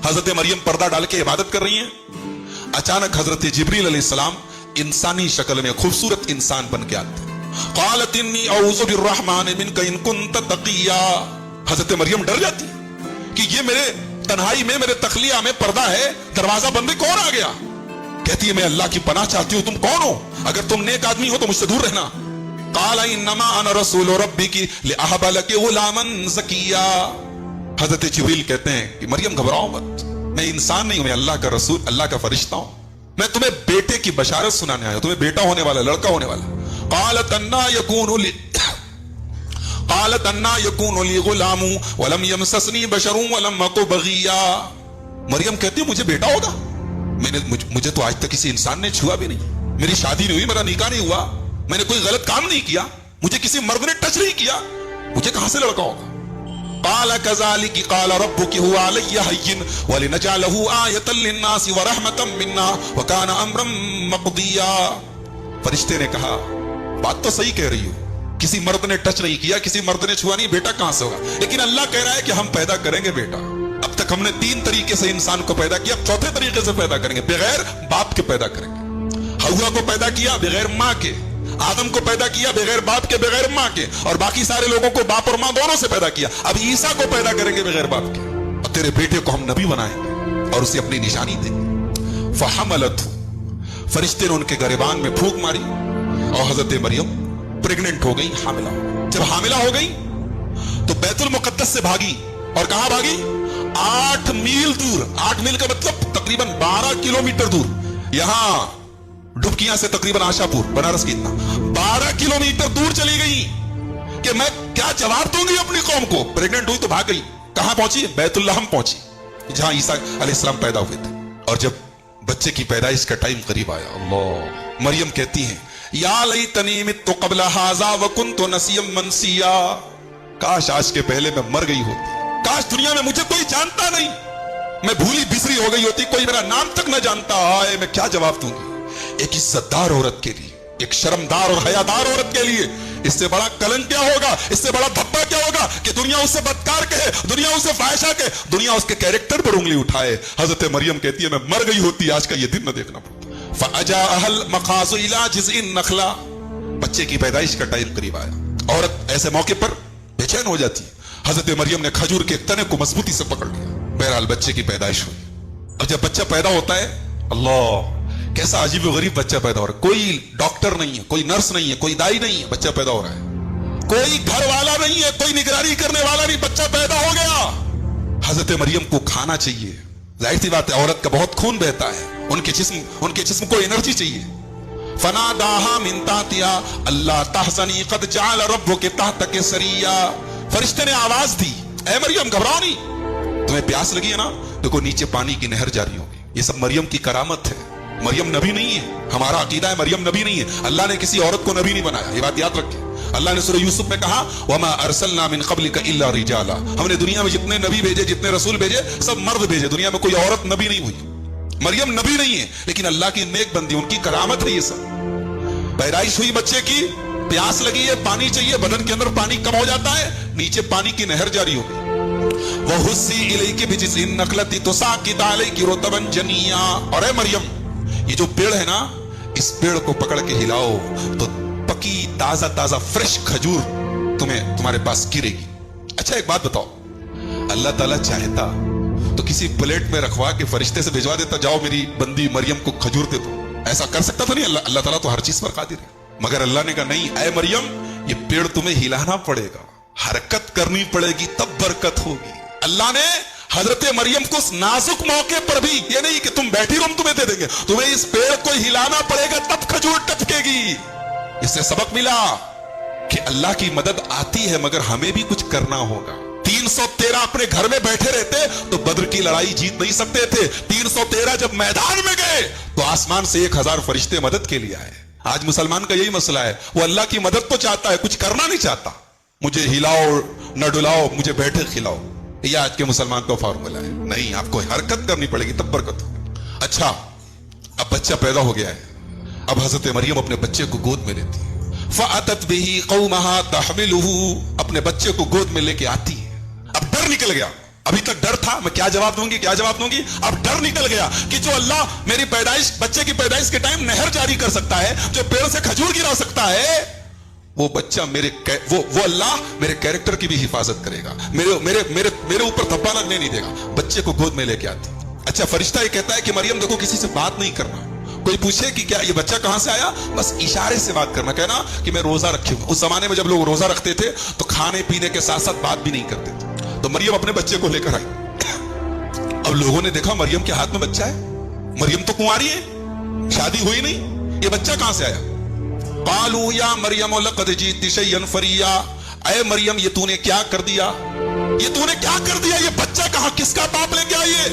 हजरत मरियम पर्दा डाल के इबादत कर रही हैं। अचानक हजरत जिब्रील अलैहिस्सलाम इंसानी शक्ल में खूबसूरत इंसान बन के आते हैं। क़ालत इन्नी औज़ु बिर्रहमान मिनका इन कुन्त तक़िया। हजरत मरियम डर जाती कि ये मेरे तन्हाई में, मेरे तखलिया में पर्दा है, दरवाजा बंद, कौन आ गया? कहती है मैं अल्लाह की पनाह चाहती हूँ, तुम कौन हो? अगर तुम नेक आदमी हो तो मुझसे दूर रहना। क़ाल इन्नमा अना रसूलु रब्बिकी लिअहब लकी गुलामन ज़किया। हजरत जिब्रील कहते हैं कि मरियम घबराओ मत, मैं इंसान नहीं हूं, मैं अल्लाह का रसूल, अल्लाह का फरिश्ता हूं। मैं तुम्हें बेटे की बशारत सुनाने आया हूं, तुम्हें बेटा होने वाला, लड़का होने वाला। क़ालत अन्ना यकूनु ली गुलामु वलम यमससनी बशरुन वलम अकु बगिया। मरियम कहती है मुझे बेटा होगा? मुझे तो आज तक किसी इंसान ने छुआ भी नहीं, मेरी शादी नहीं हुई, मेरा निकाह नहीं हुआ, मैंने कोई गलत काम नहीं किया, मुझे किसी मर्द ने टच नहीं किया, मुझे कहां से लड़का होगा? क़ाल कज़ालिकी क़ाल रब्बुकी हुवा अलय्या हय्यिन वलिनजअलहु आयतन लिन्नासि व रहमतम मिन्ना व कान अम्रन मक़दिया। फरिश्ते ने कहा बात तो सही कह रही हो, किसी मर्द ने टच नहीं किया, किसी मर्द ने छुआ नहीं, बेटा कहां से होगा? लेकिन अल्लाह कह रहा है कि हम पैदा करेंगे बेटा। अब तक हमने 3 तरीके से इंसान को पैदा किया, अब 4थे तरीके से पैदा करेंगे, बगैर बाप के पैदा करेंगे। हव्वा को पैदा किया बगैर माँ के, आदम को पैदा किया बगैर बाप के, बगैर माँ के, और बाकी सारे लोगों को बाप और माँ दोनों से पैदा किया। अब ईसा को पैदा करेंगे बगैर बाप के, और तेरे बेटे को हम नबी बनाएंगे और उसे अपनी निशानी देंगे। फहमलतहु, फरिश्ते ने उनके गिरबान में फूंक मारी और हजरत मरियम प्रेग्नेंट हो गई, हामिला हो गई। जब हामिला हो गई तो बैतुल मुकद्दस से भागी, और कहां भागी? 8 मील दूर। 8 मील का मतलब तकरीबन 12 किलोमीटर दूर। यहां डुबकियां से तकरीबन आशापुर, बनारस की इतना 12 किलोमीटर दूर चली गई कि मैं क्या जवाब दूंगी अपनी कौम को। प्रेग्नेंट हुई तो भाग गई। कहां पहुंची? बैतुल्लाहम पहुंची, जहां ईसा अलैहिस्सलाम पैदा हुए थे। और जब बच्चे की पैदाइश का टाइम करीब आया, अल्लाह, मरियम कहती हैं या लैतनी मित्तु क़ब्ल हाज़ा व कुन्तु नसिय्यम मनसिया। काश आज के पहले मैं मर गई होती, काश दुनिया में मुझे कोई जानता नहीं, मैं भूली बिसरी हो गई होती, कोई मेरा नाम तक न जानता। हाय, मैं क्या जवाब दूंगी एक इज्जतदार औरत के लिए, एक शर्मदार और हयादार औरत के लिए? इससे बड़ा कलंक क्या होगा, इससे बड़ा धब्बा क्या होगा कि दुनिया उससे बदकार कहे, दुनिया उससे फाहिशा कहे, दुनिया उसके कैरेक्टर पर उंगली उठाए। हजरत मरियम कहती है मैं मर गई होती, आज का ये दिन न देखना पड़ता। फ़अजाअहल मखाज़ु इला जिज़इन नखला। बच्चे की पैदाइश का टाइम करीब आया, औरत ऐसे मौके पर बेचैन हो जाती है। हजरत मरियम ने खजूर के तने को मजबूती से पकड़ लिया। बहरहाल बच्चे की पैदाइश हुई। और जब बच्चा पैदा होता है, अल्लाह, कैसा अजीब व गरीब बच्चा पैदा हो रहा है। कोई डॉक्टर नहीं है, कोई नर्स नहीं है, कोई दाई नहीं है, बच्चा पैदा हो रहा है। कोई घर वाला नहीं है, कोई निगरानी करने वाला नहीं, बच्चा पैदा हो गया। हजरत मरियम को खाना चाहिए, जाहिर सी बात है, औरत का बहुत खून बहता है, उनके जिस्म को एनर्जी चाहिए। फनादाहा मिन ताहतिहा अल्ला तहज़नी क़द जअल रब्बुकी तहतकी सरिया। फरिश्ते ने आवाज दी, ऐ मरियम घबराओ नहीं, तुम्हें प्यास लगी है ना, देखो नीचे पानी की नहर जारी होगी। ये सब मरियम की करामत है। मरियम नबी नहीं है, हमारा अकीदा है मरियम नबी नहीं है। अल्लाह ने किसी औरत को नबी नहीं बनाया, ये बात याद रखें। अल्लाह ने सूरह यूसुफ में कहा वमा अरसलना मिन क़ब्लिका इल्ला रिजाला। हमने दुनिया में जितने नबी भेजे, जितने रसूल भेजे, सब मर्द भेजे, दुनिया में कोई औरत नबी नहीं हुई। मरियम नबी नहीं है, लेकिन अल्लाह की नेक बंदी, उनकी करामत है ये सब। पैदाइश हुई बच्चे की, प्यास लगी है, पानी चाहिए, बदन के अंदर पानी कम हो जाता है, नीचे पानी की नहर जारी हो गई। वहुस्सी इलैकी बिजिज़इन नखलती तुसाक़ित अलैकी रुतबन जनिया। और ऐ मरियम, ये जो पेड़ है ना, इस पेड़ को पकड़ के हिलाओ तो पकी ताजा ताजा फ्रेश खजूर तुम्हारे पास गिरेगी। अच्छा एक बात बताओ, अल्लाह ताला चाहता तो किसी प्लेट में रखवा के फरिश्ते से भिजवा देता, जाओ मेरी बंदी मरियम को खजूर दे दो। ऐसा कर सकता था नहीं? अल्लाह ताला तो हर चीज पर कादिर है। मगर अल्लाह ने कहा नहीं, ऐ मरियम, ये पेड़ तुम्हें हिलाना पड़ेगा, हरकत करनी पड़ेगी, तब बरकत होगी। अल्लाह ने हजरत मरियम को उस नाजुक मौके पर भी, ये नहीं कि तुम बैठी रहो हम तुम्हें दे देंगे, तुम्हें इस पेड़ को हिलाना पड़ेगा तब खजूर टपकेगी। इससे सबक मिला कि अल्लाह की मदद आती है, मगर हमें भी कुछ करना होगा। 313 अपने घर में बैठे रहते तो बद्र की लड़ाई जीत नहीं सकते थे। 313 जब मैदान में गए तो आसमान से 1000 फरिश्ते मदद के लिए आए। आज मुसलमान का यही मसला है, वो अल्लाह की मदद तो चाहता है, कुछ करना नहीं चाहता। मुझे हिलाओ न डुलाओ, मुझे बैठे खिलाओ, ये आज के मुसलमान का फार्मूला है। नहीं, आपको हरकत करनी पड़ेगी तब बरकत हो। अच्छा, अब बच्चा पैदा हो गया है। अब हजरत मरियम अपने बच्चे को गोद में लेती है। फ़अतत बिही क़ौमहा तहमिलुहु, अपने बच्चे को गोद में लेके आती है। अब डर निकल गया, अभी तक डर था, मैं क्या जवाब दूंगी क्या जवाब दूंगी, अब डर निकल गया कि जो अल्लाह मेरी पैदाइश, बच्चे की पैदाइश के टाइम नहर जारी कर सकता है, जो पेड़ से खजूर गिरा सकता है, वो बच्चा वो अल्लाह मेरे कैरेक्टर की भी हिफाजत करेगा, मेरे ऊपर धब्बा लगने नहीं देगा। बच्चे को गोद में लेके आती। अच्छा, फरिश्ता ये कहता है कि मरियम देखो, किसी से बात नहीं करना, कोई पूछे कि क्या ये बच्चा कहां से आया, बस इशारे से बात करना, कहना कि मैं रोजा रखे हूं। उस जमाने में जब लोग रोजा रखते थे तो खाने पीने के साथ साथ बात भी नहीं करते थे। तो मरियम अपने बच्चे को लेकर आई। अब लोगों ने देखा मरियम के हाथ में बच्चा है, मरियम तो कुंवारी है, शादी हुई नहीं, ये बच्चा कहां से आया। कालू या मरियम लक़द जीति शैयन फरिया, अरे मरियम ये तूने क्या कर दिया, ये तूने क्या कर दिया, ये बच्चा कहां, किसका बाप लेके आई है।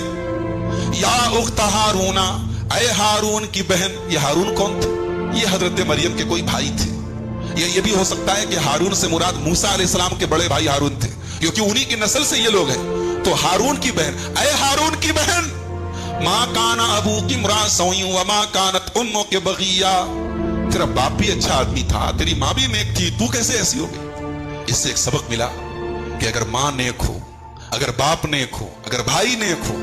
या उख्त हारूना, अरे हारून की बहन, ये हारून कौन थे, ये हजरत मरियम के कोई भाई थे। ये भी हो सकता है कि हारून से मुराद मूसा अलैहिस्सलाम के बड़े भाई हारून थे, क्योंकि उन्हीं की नस्ल से ये लोग हैं। तो हारून की बहन, अरे हारून की बहन, माँ काना अबू की मुरा सोई व माँ कानत उम्मो के बगिया, तेरा बाप भी अच्छा आदमी था, तेरी माँ भी नेक थी, तू कैसे ऐसी हो गई। इससे एक सबक मिला कि अगर माँ नेक हो, अगर बाप नेक हो, अगर भाई नेक हो,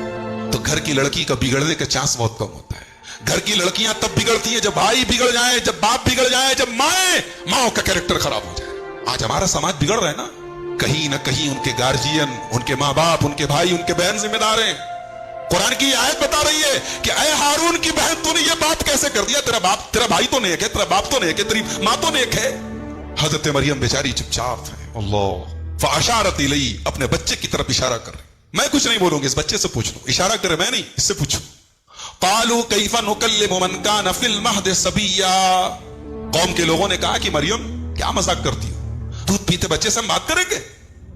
तो घर की लड़की का बिगड़ने का चांस बहुत कम होता है। घर की लड़कियां तब बिगड़ती हैं जब भाई बिगड़ जाए, जब बाप बिगड़ जाए, जब माँ का कैरेक्टर खराब हो जाए। आज हमारा समाज बिगड़ रहा है ना, कहीं ना कहीं उनके गार्जियन, उनके माँ बाप, उनके भाई, उनके बहन जिम्मेदार हैं। कुरान की आयत बता रही है कि अय हारून की बहन, तूने ये बात कैसे कर दिया, तेरा भाई तो नेक है, तेरा बाप तो नेक है, तेरी माँ तो नेक है। हजरत मरियम बेचारी चुपचाप है। अल्लाह फअशारत इलैहि, अपने बच्चे की तरफ इशारा कर रहे। मैं कुछ नहीं बोलूंगी, इस बच्चे से पूछ लो, इशारा करे, मैं नहीं, इससे पूछो। कालू कैफा नुकल्लिमु मन कान फिल महद सबिया, कौम के लोगों ने कहा कि मरियम क्या मजाक करती हो, दूध पीते बच्चे से हम बात करेंगे,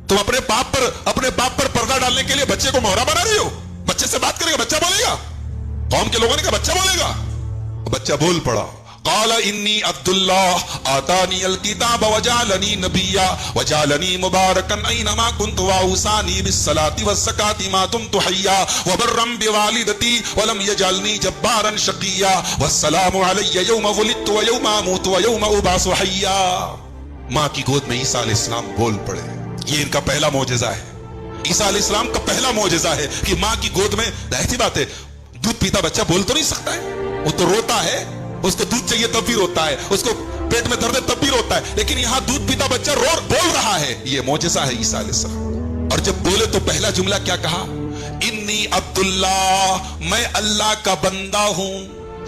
तुम अपने बाप पर पर्दा डालने के लिए बच्चे को मोहरा बना रही हो, बच्चे से बात करेगा, बच्चा बोलेगा। कौम के लोगों ने कहा बच्चा बोलेगा, बच्चा बोल पड़ा। काला इन्नी अब्दुल्लाह आतानी अल किताब वजालनी नबिया वजालनी मुबारकन ऐनमा कुन्तु वऔसानी बिस्सलाति वज़्ज़काति मा दुम्तु हय्या वबर्रम बिवालिदती वलम यजअलनी जब्बारन शकिया वस्सलामु अलैया यौम वुलिदतु व यौम अमूतु व यौम उबासु हय्या। मां की गोद में ईसा अलैहिस्सलाम बोल पड़े। ये इनका पहला मौजज़ा है, ईसा अलैहिस्सलाम का पहला मौजज़ा है कि मां की गोद में, ऐसी बात है, दूध पीता बच्चा बोल तो नहीं सकता है, वो तो रोता है, उसको दूध चाहिए तब भी रोता है, उसको पेट में दर्द है तब भी रोता है, लेकिन यहां दूध पीता बच्चा बोल रहा है। ये मौजज़ा है ईसा अलैहिस्सलाम। और जब बोले तो पहला जुमला क्या कहा, इन्नी अब्दुल्लाह, मैं अल्लाह का बंदा हूं।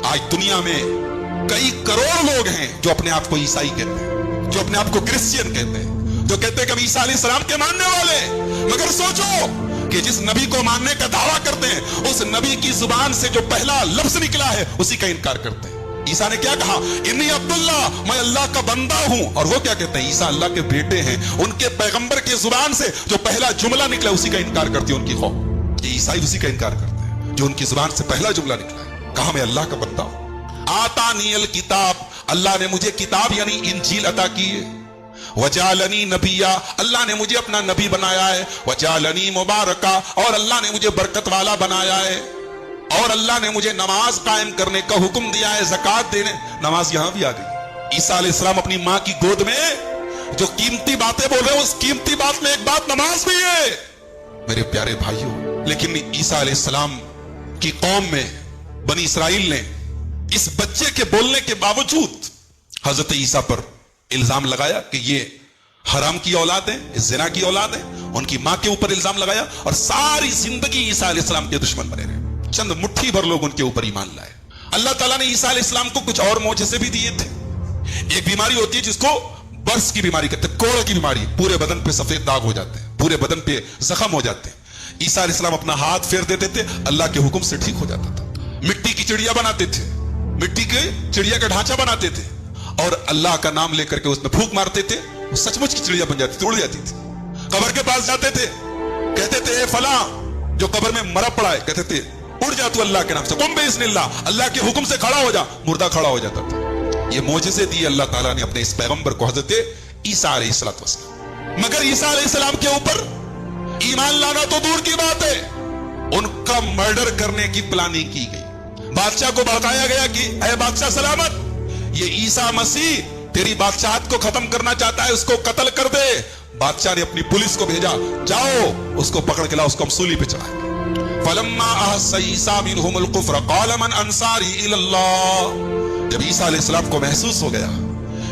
आज दुनिया में कई करोड़ लोग हैं जो अपने आप को ईसाई कहते हैं, जो अपने आप को क्रिश्चियन कहते हैं, जो कहते हैं कि हम ईसा अलैहिस्सलाम के मानने वाले। मगर सोचो कि जिस नबी को मानने का दावा करते हैं, उस नबी की जुबान से जो पहला लफ्ज निकला है उसी का इनकार करते हैं। ईसा ने क्या कहा, इन्नी अब्दुल्ला, मैं अल्लाह का बंदा हूं। और वो क्या कहते हैं, ईसा अल्लाह के बेटे हैं। उनके पैगंबर की जुबान से जो पहला जुमला निकला उसी का इनकार करती है उनकी कौम। ये ईसाई उसी का इनकार करते हैं जो उनकी जुबान से पहला जुमला निकला है। कहा मैं अल्लाह का बंदा हूं। आतानील किताब, अल्लाह ने मुझे किताब यानी इंजील अता की है। वजालनी नबिया, अल्लाह ने मुझे अपना नबी बनाया है। वजालनी मुबारका, और अल्लाह ने मुझे बरकत वाला बनाया है। और अल्लाह ने मुझे नमाज कायम करने का हुक्म दिया है, ज़कात देने। नमाज यहां भी आ गई। ईसा अलैहिस्सलाम अपनी मां की गोद में जो कीमती बातें बोल रहे हैं, उस कीमती बात में एक बात नमाज भी है मेरे प्यारे भाइयों। लेकिन ईसा अलैहिस्सलाम की कौम में, बनी इसराइल ने इस बच्चे के बोलने के बावजूद हजरत ईसा पर इल्जाम लगाया कि ये हराम की औलाद है, ज़िना की औलाद है। उनकी मां के ऊपर इल्जाम लगाया और सारी जिंदगी ईसा अलैहिस्सलाम के दुश्मन बने रहे। चंद मुट्ठी भर लोग उनके ऊपर ईमान लाए। अल्लाह ताला ने ईसा अलैहिस्सलाम को कुछ और मौजज़े भी दिए थे। एक बीमारी होती है जिसको बर्स की बीमारी कहते हैं, कोढ़ की बीमारी, पूरे बदन पे सफेद दाग हो जाते हैं, पूरे बदन पे जख्म हो जाते हैं। ईसा अलैहिस्सलाम अपना हाथ फेर देते थे, अल्लाह के हुक्म से ठीक हो जाता था। मिट्टी की चिड़िया बनाते थे, मिट्टी के चिड़िया का ढांचा बनाते थे और अल्लाह का नाम लेकर के उसमें फूंक मारते थे, वो सचमुच की चिड़िया बन जाती थी, उड़ जाती थी। कब्र के पास जाते थे, कहते थे फला जो कब्र में मरा पड़ा है, कहते थे उड़ जा तू अल्लाह के नाम से, कुम बिइज़्निल्लाह, अल्लाह के हुक्म से खड़ा हो जा, मुर्दा खड़ा हो जाता था। ये मौजज़े दिए अल्लाह ताला ने अपने इस पैगंबर को, हज़रत ईसा अलैहिस्सलाम। मगर ईसा अलैहिस्सलाम के ऊपर ईमान लाना तो दूर की बात है, उनका मर्डर करने की प्लानिंग की गई। बादशाह को बताया गया कि ऐ बादशाह सलामत, ये ईसा मसीह तेरी बादशाहत को खत्म करना चाहता है, उसको कत्ल कर दे। बादशाह ने अपनी पुलिस को भेजा, जाओ उसको पकड़ के लाओ, उसको हम सूली पे चढ़ाएंगे। फलम्मा अहस्सा ईसा मिनहुमुल कुफ्र क़ाल मन अंसारी इलल्लाह। जब ईसा अलैहिस्सलाम को महसूस हो गया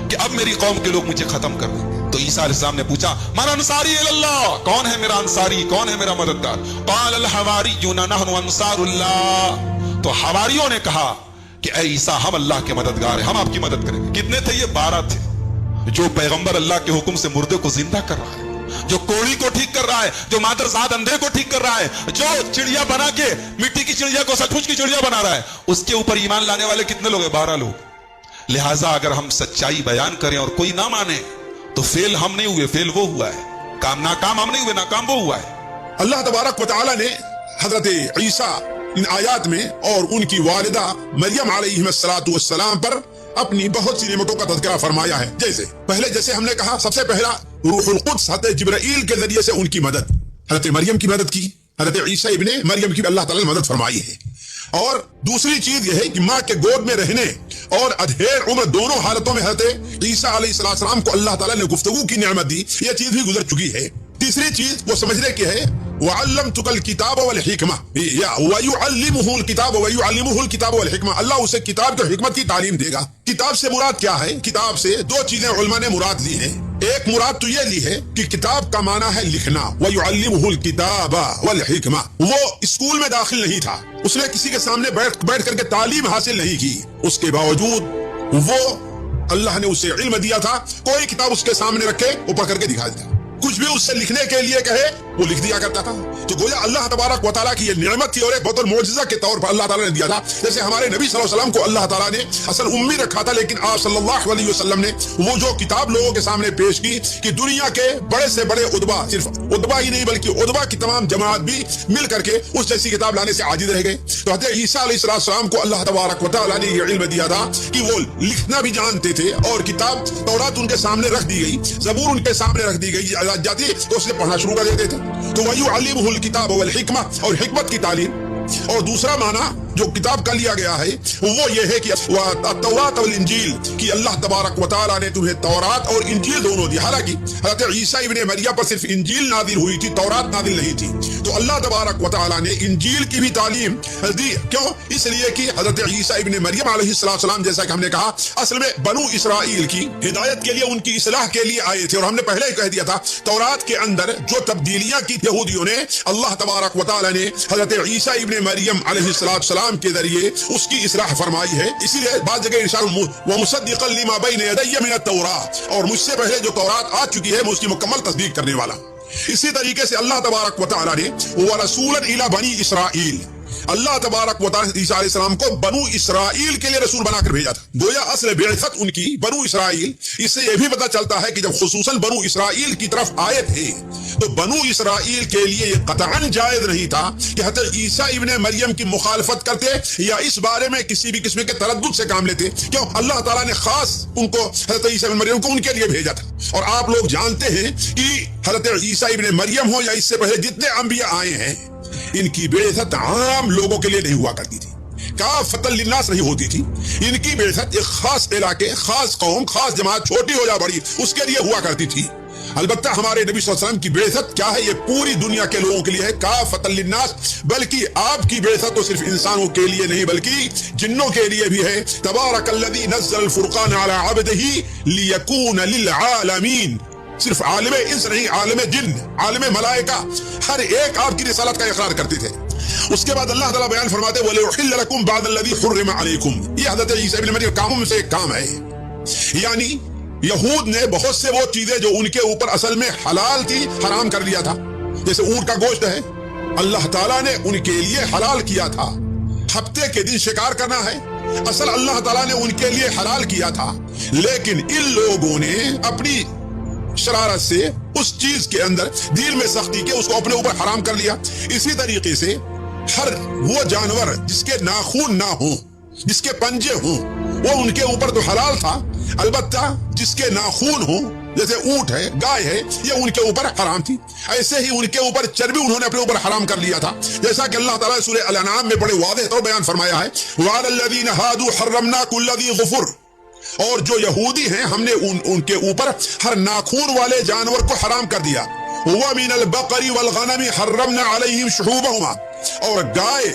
कि अब मेरी कौम के लोग मुझे खत्म कर देंगे, तो ईसा अलैहिस्सलाम ने पूछा, मन अंसारी इलल्लाह, कौन है मेरा अंसारी, कौन है मेरा मददगार? क़ाल अल हवारियुन नहनु अंसारुल्लाह। तो हवारियों ने कहा कि ऐ ईसा, हम अल्लाह के मददगार हैं, हम आपकी मदद करेंगे। कितने थे ये? 12 थे। जो पैगंबर अल्लाह के हुक्म से मुर्दे को जिंदा कर रहा है, जो कोढ़ी को ठीक कर रहा है, जो मादरसाद अंधे को ठीक कर रहा है, जो चिड़िया बना के मिट्टी की चिड़िया को सचमुच की चिड़िया बना रहा है, उसके ऊपर ईमान लाने वाले कितने लोग हैं? 12 लोग। लिहाजा अगर हम सच्चाई बयान करें और कोई ना माने तो फेल हम नहीं हुए, फेल वो हुआ है। नाकाम हम नहीं हुए, नाकाम वो हुआ है। अल्लाह तबारक व तआला ने हजरत ईसा इन आयात में और उनकी वालिदा मरियम अलैहिस्सलातु वस्सलाम पर अपनी बहुत सी नेमतों का तज़किरा फरमाया है। जैसे हमने कहा, सबसे पहला रूहुल कुद्स हज़रत जिब्राईल के जरिए से उनकी मदद, हज़रत मरियम की मदद की, हज़रत ईसा इब्ने मरियम की अल्लाह ताला ने मदद फरमाई है। और दूसरी चीज यह है कि माँ के गोद में रहने और अधेड़ उम्र दोनों हालतों में हज़रत ईसा अलैहिस्सलाम को अल्लाह ताला ने गुफ्तगू की नेमत दी, यह चीज भी गुजर चुकी है। तीसरी चीज वो समझने की है, वअल्लमतुकल किताब वल हिकमा या वयुअल्लिमुहुल किताब वयुअल्लिमुहुल किताब वल हिकमा। अल्लाह उसे किताब और हिकमत की तालीम देगा। किताब से मुराद क्या है? किताब से दो चीजें उलमा ने मुराद ली है। एक मुराद तो ये ली है कि किताब का माना है लिखना, वयुअल्लिमुहुल किताब वल हिकमा। वो स्कूल में दाखिल नहीं था, उसने किसी के सामने बैठ करके तालीम हासिल नहीं की, उसके बावजूद वो अल्लाह ने उसे इल्म दिया था। कोई किताब उसके सामने रखे वो पढ़ करके दिखा देता, कुछ भी उससे लिखने के लिए कहे वो लिख दिया करता था। तो गोया अल्लाह तबारक व तआला की ये नेमत थी और एक बहुत मौजज़ा के तौर पर अल्लाह ताला ने दिया था। जैसे हमारे नबी सल्लल्लाहु अलैहि वसल्लम को अल्लाह ताला ने असल उम्मी रखा था, लेकिन आप सल्लल्लाहु अलैहि वसल्लम ने वो जो किताब लोगों के सामने पेश की कि दुनिया के बड़े से बड़े उदबा, सिर्फ उदबा ही नहीं बल्कि उदबा की तमाम जमात भी मिल करके उस जैसी किताब लाने से आजिज रह गए। तो हज़रत ईसा अलैहिस्सलाम को अल्लाह तबारक व तआला ने ये इल्म दिया था कि वो लिखना भी जानते थे, और किताब तौरात उनके सामने रख दी गई, ज़बूर उनके सामने रख दी गई जाती तो उसने पढ़ना शुरू कर देते थे। तो वयुअल्लिमुहुल किताब वल हिकमा, और हिकमत की तालीम। और दूसरा माना जो किताब का लिया गया है वो ये है कि तौरात और इंजील कि अल्लाह तबारक व तआला ने तुम्हें तौरात और इंजील दोनों दी। हालांकि हज़रत ईसा इब्ने मरियम पर सिर्फ इंजील नाजिल हुई थी, तौरात नाजिल नहीं थी। तो अल्लाह तबारक व तआला ने इंजील की भी तालीम दी। क्यों? इसलिए कि हज़रत ईसा इब्ने मरियम अलैहिस्सलाम, जैसा कि हमने कहा, असल में बनु इसराइल की हिदायत के लिए, उनकी इस्लाह के लिए आए थे। और हमने पहले ही कह दिया था, तौरात के अंदर जो तब्दीलियां की यहूदियों ने, अल्लाह तबारक व तआला ने हज़रत ईसा इब्ने मरियम अलैहिस्सलाम के जरिए उसकी इस्लाह फरमाई है। इसीलिए बाद जगह इरशाद व मुसद्दिक़न लिमा बैन यदैया मिन अत-तौरात, और मुझसे पहले जो तौरात आ चुकी है मैं उसकी मुकम्मल तस्दीक करने वाला। इसी तरीके से अल्लाह तबारक व तआला ने व रसूलन इला बनी इसराइल, अल्लाह तबारक व तआला ईसा अलैहिस्सलाम को बनु इसराइल के लिए रसूल बनाकर भेजा था। गोया असल बिअसत उनकी बनु इसराइल। इससे यह भी पता चलता है कि जब खुसूसन बनु इसराइल की तरफ आए थे तो बनु इसराइल के लिए यह कतअन जायज नहीं था कि हज़रत ईसा इब्ने मरियम की मुखालफत करते या इस बारे में किसी भी किस्म के तरद्दुद से काम लेते। क्यों? अल्लाह ताला ने खास उनको, हज़रत ईसा इब्ने मरियम को उनके लिए भेजा था। और आप लोग जानते हैं कि हज़रत ईसा इब्ने मरियम हो या इससे पहले जितने अंबिया आए हैं, इनकी बेइज्जत आम लोगों के लिए नहीं हुआ करती थी, काफ़तन लिन्नास नहीं होती थी। इनकी बेइज्जत एक खास इलाके, खास कौम, खास जमात, छोटी हो या बड़ी, उसके लिए हुआ करती थी। अलबत्ता हमारे नबी सल्लल्लाहु अलैहि वसल्लम की बेइज्जत क्या है? ये पूरी दुनिया के लोगों के लिए है, काफ़तन लिन्नास। बल्कि आपकी बेइज्जत तो सिर्फ इंसानों के लिए नहीं बल्कि जिन्नों के लिए भी है। तबारकल्लज़ी नज़्ज़ल फ़ुरक़ान अला अब्दिही लियकून लिल आलमीन। सिर्फ आलिम इंस नहीं, आलिम जिन, आलिम मलाइका, हर एक आपकी रिसालत का इकरार करते थे। उसके बाद अल्लाह ताला बयान फरमाते हैं वलियुहिल्ल लकुम बअदल्लज़ी हुर्रिम अलैकुम। ये हज़रत ईसा इब्ने मरियम कामों में से एक काम है। यानी यहूद ने बहुत से वो चीजें जो उनके ऊपर असल में हलाल थी हराम कर दिया था। जैसे ऊंट का गोश्त है, अल्लाह ताला ने उनके लिए हलाल किया था। हफ्ते के दिन शिकार करना है, असल अल्लाह ताला ने उनके लिए हलाल किया था। लेकिन इन लोगों ने अपनी शरारत से उस चीज के अंदर दिल में सख्ती के उसको अपने ऊपर हराम कर लिया। इसी तरीके से हर वो जानवर जिसके नाखून ना हो, जिसके पंजे हो, वो उनके ऊपर तो हलाल था। अलबत्ता जिसके नाखून हो, जैसे ऊंट है, गाय है, ये उनके ऊपर हराम थी। ऐसे ही उनके ऊपर चर्बी उन्होंने अपने ऊपर हराम कर लिया था। जैसा कि अल्लाह ताला सूरह अल-अनाम में बड़े वाज़ेह तौर बयान फरमाया है, वअलल्लज़ीना हादू हर्रमना कुल्लज़ी ग़ुफ़ुर, اور جو یہودی ہیں ہم نے ان کے اوپر ہر ناخون والے جانور کو حرام کر دیا. وَمِنَ الْبَقَرِ وَالْغَنَمِ حَرَّمْنَا عَلَيْهِمْ شُحُومَهُمَا, اور گائے